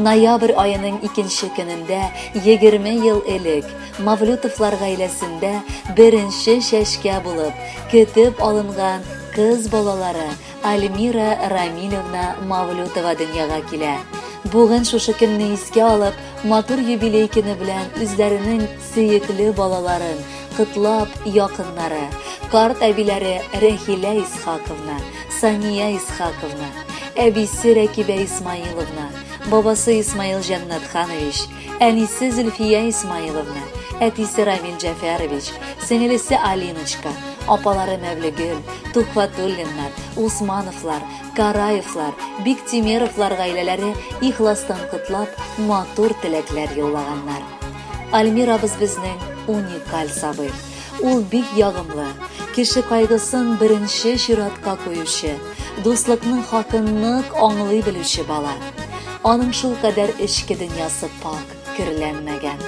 Ноябрь айының 2 көнендә 20 ел элек Мавлютовлар гаиләсендә беренче шәшкә булып көтеп алынган кыз балалары Альмира Рамилевна Мавлютова дөньяга килә. Бүген шушы көнне искә алып, матур юбилей көне белән үзләренең сөекле балаларын кытлап якыннары, карт әбиләре Рәхилә Исхаковна, Сания Исхаковна, әбисе Рәкибә Исмаиловна, бабасы Исмаил Җаннатханович, әнисе Зөлфия Исмаиловна, әтисе Рамил Җафарович, сеңелесе Алиночка, апалары Мәвлегөл, Тухватуллиннар, Усмановлар, Караевлар, Биктимеровлар гаиләләре ихластан кытлап, матур теләкләр юллаганнар. Альмирабыз безнең уникаль сабый. Ул бик ягымлы, кеше кайгысын беренче чиратка куючы, дуслыкның хакын нык аңлый белүче бала. Аның шул кадәр эчке дөньясы пак, кирләнмәгән.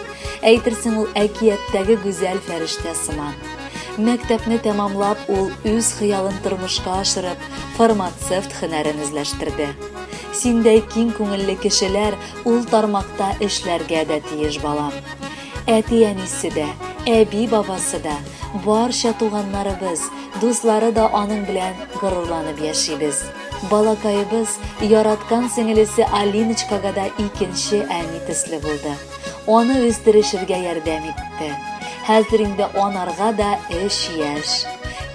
Әйтерсең, ул әкияттәге гүзәл фәрештә сыман. Мәктәпне тәмамлап, ул үз хыялын тормышка ашырып, фармацевт һөнәрен үзләштерде. Синдәй киң күңелле кешеләр ул тармакта эшләргә дә тиеш, балам. Әти-әнисе дә, әби-бабасы да, барча туганнарыбыз, дуслары да аның белән горурланып яшибез. Балакайыбыз яраткан сеңелесе Алиночкага да икенче әни төсле булды. Аны үстерешергә ярдәм итте. Хәзер инде анарга да яшь.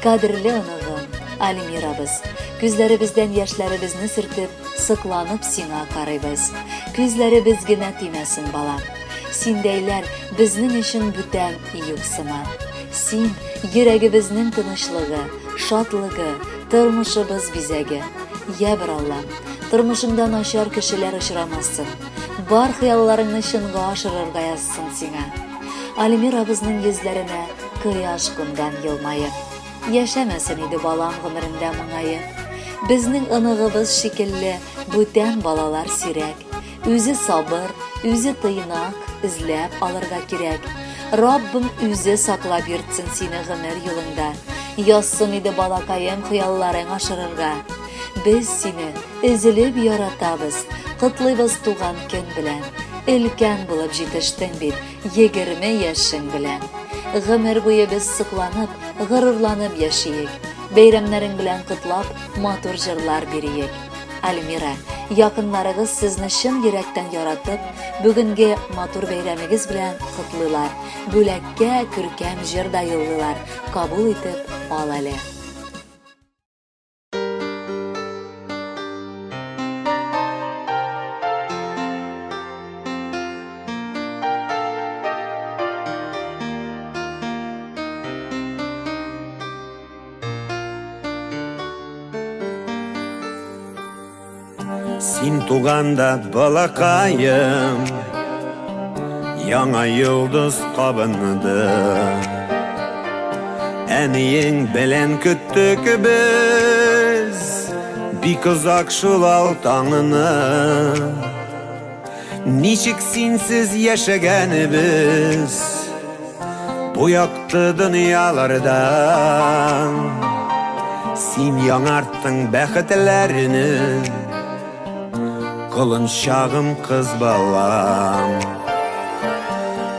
Кадерле оныгым, Альмирабыз, күзләребездән яшьләребезне сөртеп, сыкланып сиңа карыйбыз. Күзләребез генә тимәсен, балам. Синдәйләр безнең өчен бүтән юксыман. Син йөрәгебезнең тынычлыгы, шатлыгы, тормышыбыз бизәге. Я бер Аллам, тормышыңда начар кешеләр очрамасын. Бар хыялларыңны чынга ашырырга язсын сиңа. Альмирабызның йөзләренә кояш күмгән елмайып. Яшәмәсен иде балам гомерендә моңайып. Безнең оныгыбыз шикелле бүтән балалар сирәк. Үзе сабыр, үзе тыйнак, эзләп алырга кирәк. Раббым үзе саклап йөртсен сине гомер юлында. Язсын иде балакаем хыялларың ашырырга. Без сине эзелеп яратабыз, кытлыйбыз туган көн белән. Өлкән булып җитештең бит 20 яшең белән. Гомер буе без сыкланып, горурланып яшиек. Бәйрәмнәрең белән кытлап, матур җырлар бириек. Альмира, якыннарыгыз сезне чын йөрәктән яратып, бүгенге матур бәйрәмегез белән кытлыйлар. Бүләккә күркәм җыр да юллыйлар. Кабул итеп ал әле. Син туганда балакайым, яңа йолдыз кабынды. Әниең белән көттек без, бик озак шул таңны. Ничек синсез яшәгәнебез, бу якты дөньяларда. Син яңарттың бәхетләрне, Кылынчагым кыз балам.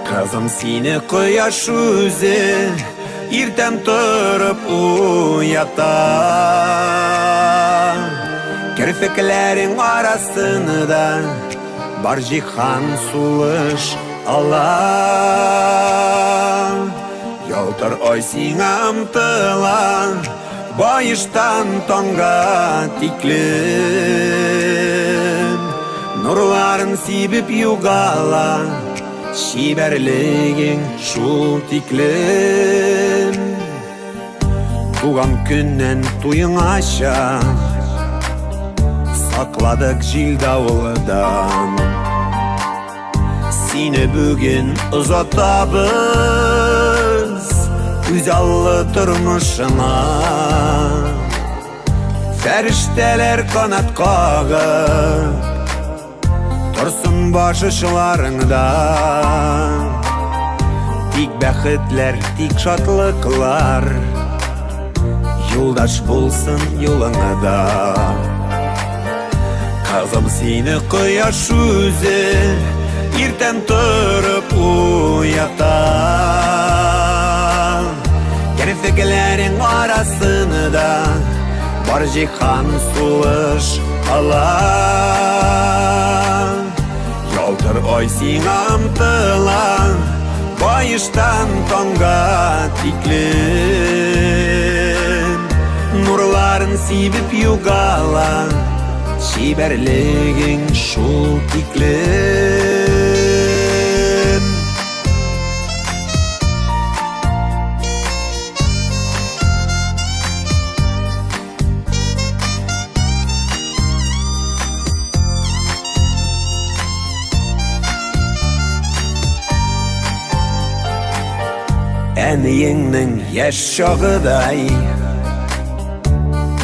Кызым сине кояш үзе, иртәм торып уята. Керфекләрің арасында бар җиһан сулыш ала. Ялтыр ай сиңа ымтыла, байыштан таңга тикле. Нурларын сибеп югала, шибәрлегең шул тиклем. Туган көннән туеңача, сакладык җил давылдан. Сине бүген озатабыз, күз аллы тормышыңа. Фәрештәләр канат кагып, торсын башышларыңда. Тик бәхетләр, тик шатлыклар, юлдаш булсын юлыңда. Kızım seni koyaş yüzü irten turıp uyatan Kerfiklerin arasında var cihan suluş alan Yoldur oy sina ımtılan bayıştan tonga tiklin Nurların sibip yugalan Şiberligin şul tiklin Eniyinin yaş çağıday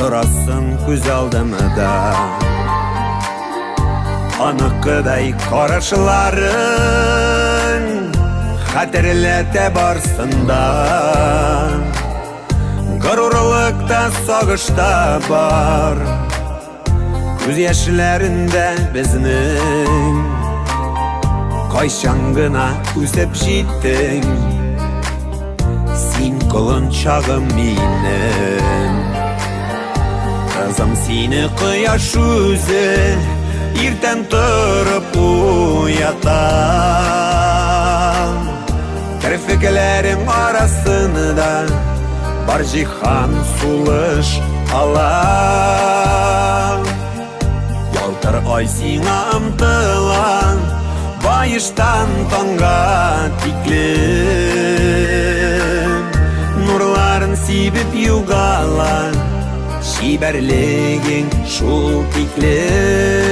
Durasın göz aldımda Anıkıday karışların Haterlete barsında Gururlukta sağışta var Göz yaşlarında bizning Kayşangına üsep jittin Sin kulun çağım minem Kızım seni kıyaş yüzü irten turıp uyatan Kerfiklerin arasında var cihan suluş alan Yoldur oy sina ımtılan bayıştan tonga tiklin Nurların sibip yugalan Şiberligin şul tiklin